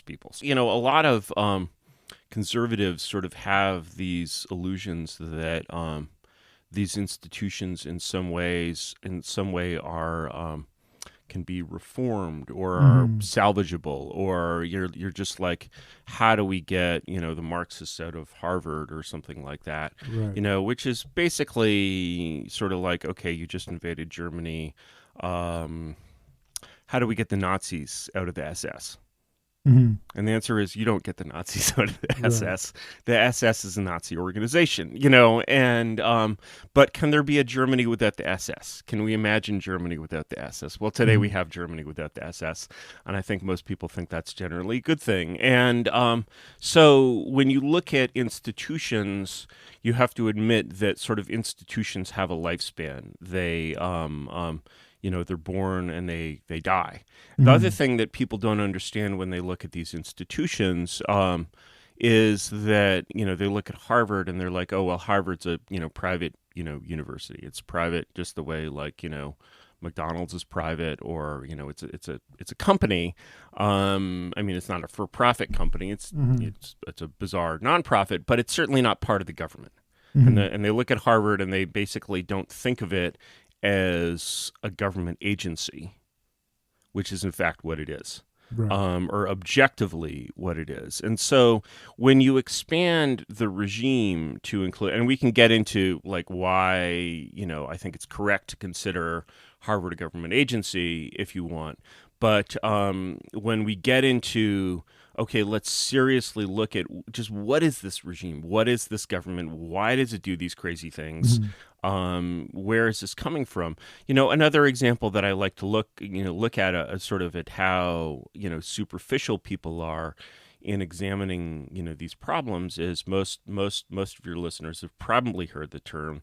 peoples. A lot of conservatives sort of have these illusions that these institutions, in some way, are can be reformed or are Hmm. salvageable, or you're just like, how do we get the Marxists out of Harvard or something like that, Right. which is basically sort of like, okay, you just invaded Germany. Um, how do we get the Nazis out of the SS? Hmm. And the answer is you don't get the Nazis out of the Right. SS. The SS is a Nazi organization, and but can there be a Germany without the SS? Can we imagine Germany without the SS? Well, today we Hmm. have Germany without the SS, and I think most people think that's generally a good thing. And so when you look at institutions, you have to admit that sort of institutions have a lifespan. They're born and they die. The other Hmm. thing that people don't understand when they look at these institutions is that they look at Harvard and they're like, oh well, Harvard's a private university. It's private just the way like McDonald's is private, or it's a company. I mean, it's not a for-profit company. It's Hmm. it's it's a bizarre nonprofit, but it's certainly not part of the government. Hmm. And they look at Harvard and they basically don't think of it as a government agency, which is in fact what it is, Right. or objectively what it is. And so when you expand the regime to include, and we can get into like why, I think it's correct to consider Harvard a government agency if you want. But when we get into, okay, let's seriously look at just what is this regime? What is this government? Why does it do these crazy things? Hmm. Where is this coming from? Another example that I like to look at a sort of at how superficial people are in examining these problems is most of your listeners have probably heard the term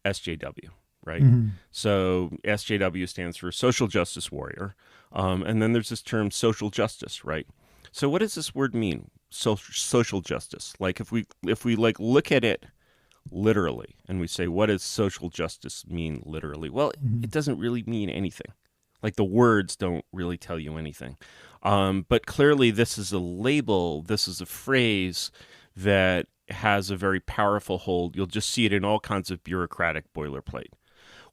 SJW, right? Hmm. So SJW stands for social justice warrior, and then there's this term social justice, right? So what does this word mean? Social justice. Like if we like look at it literally and we say, what does social justice mean literally? Well, Hmm. it doesn't really mean anything. Like the words don't really tell you anything. But clearly, this is a label, this is a phrase that has a very powerful hold. You'll just see it in all kinds of bureaucratic boilerplate.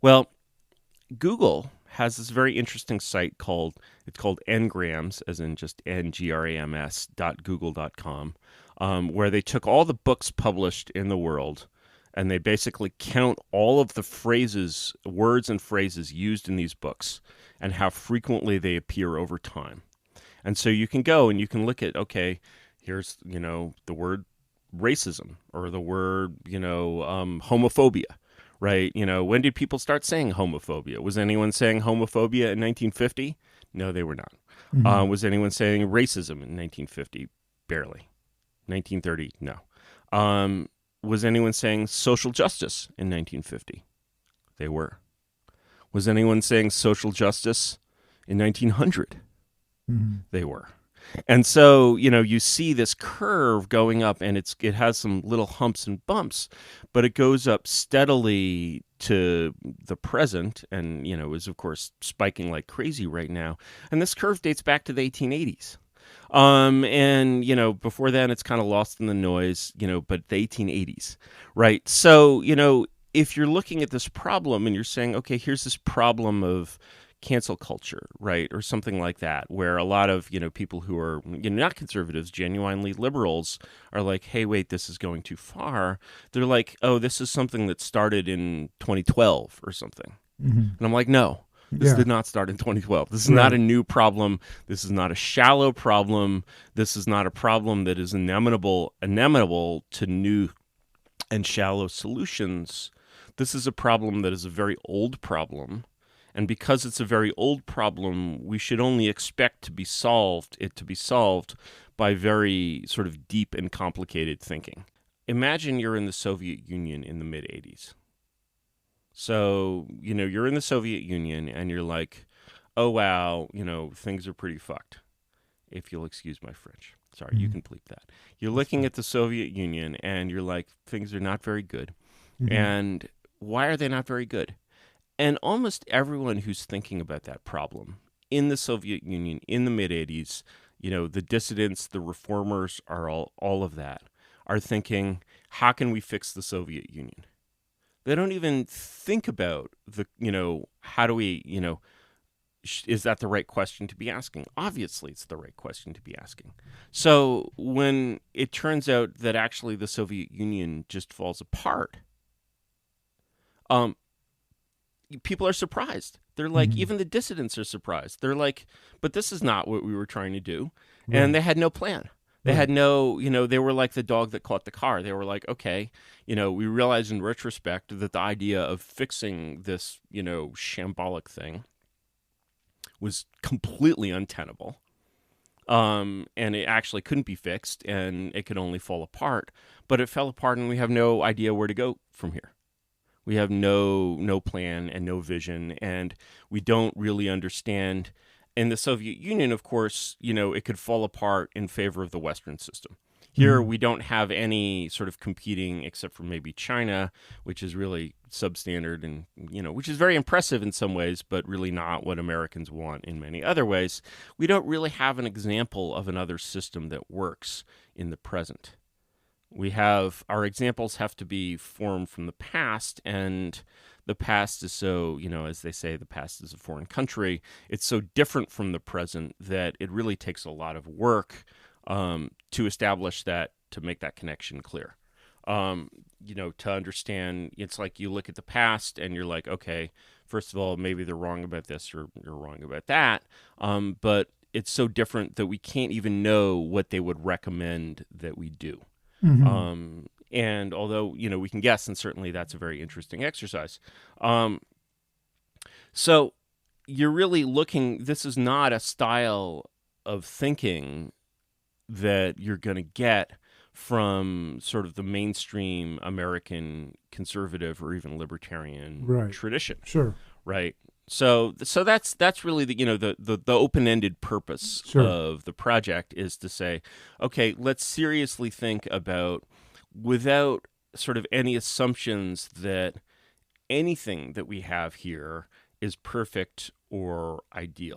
Well, Google has this very interesting site called ngrams, as in just ngrams .google.com, where they took all the books published in the world and they basically count all of the phrases, words and phrases used in these books and how frequently they appear over time. And so you can go and you can look at, okay, here's, the word racism or the word, homophobia, right? When did people start saying homophobia? Was anyone saying homophobia in 1950? No, they were not. Hmm. Was anyone saying racism in 1950? Barely. 1930? No. Um, was anyone saying social justice in 1950? They were. Was anyone saying social justice in 1900? Hmm. They were. And so, you see this curve going up and it has some little humps and bumps, but it goes up steadily to the present and, is of course spiking like crazy right now. And this curve dates back to the 1880s. And before then it's kind of lost in the noise, but the 1880s, right? So, if you're looking at this problem and you're saying, okay, here's this problem of cancel culture, right, or something like that, where a lot of people who are not conservatives, genuinely liberals, are like, hey, wait, this is going too far. They're like, oh, this is something that started in 2012 or something, Hmm. and I'm like, no. This Yeah. did not start in 2012. This is not a Right. new problem. This is not a shallow problem. This is not a problem that is amenable to new and shallow solutions. This is a problem that is a very old problem. And because it's a very old problem, we should only expect it to be solved by very sort of deep and complicated thinking. Imagine you're in the Soviet Union in the mid 80s. So, you're in the Soviet Union and you're like, oh, wow, things are pretty fucked, if you'll excuse my French. Sorry, you Hmm. can bleep that. You're That's looking fine. at the Soviet Union and you're like, things are not very good. Hmm. And why are they not very good? And almost everyone who's thinking about that problem in the Soviet Union in the mid 80s, the dissidents, the reformers are all of that, are thinking, how can we fix the Soviet Union? They don't even think about how do we, is that the right question to be asking? Obviously, it's the right question to be asking. So when it turns out that actually the Soviet Union just falls apart, um, people are surprised. They're like, Hmm. even the dissidents are surprised. They're like, but this is not what we were trying to do. And Right. they had no plan. They had Right. no, they were like the dog that caught the car. They were like, okay, we realize in retrospect that the idea of fixing this, shambolic thing was completely untenable. And it actually couldn't be fixed and it could only fall apart. But it fell apart and we have no idea where to go from here. We have no plan and no vision, and we don't really understand. In the Soviet Union, of course, it could fall apart in favor of the Western system. Here, Hmm. we don't have any sort of competing, except for maybe China, which is really substandard and, which is very impressive in some ways, but really not what Americans want in many other ways. We don't really have an example of another system that works in the present. We have our examples have to be formed from the past, and the past is so, as they say, the past is a foreign country. It's so different from the present that it really takes a lot of work to establish that, to make that connection clear. To understand, it's like you look at the past and you're like, okay, first of all, maybe they're wrong about this or you're wrong about that. But it's so different that we can't even know what they would recommend that we do. Hmm. And although, we can guess, and certainly that's a very interesting exercise. Um, so you're really looking, this is not a style of thinking that you're going to get from sort of the mainstream American conservative or even libertarian Right. tradition, Sure. right? So that's really the open-ended purpose Sure. of the project, is to say, okay, let's seriously think about, without sort of any assumptions that anything that we have here is perfect or ideal.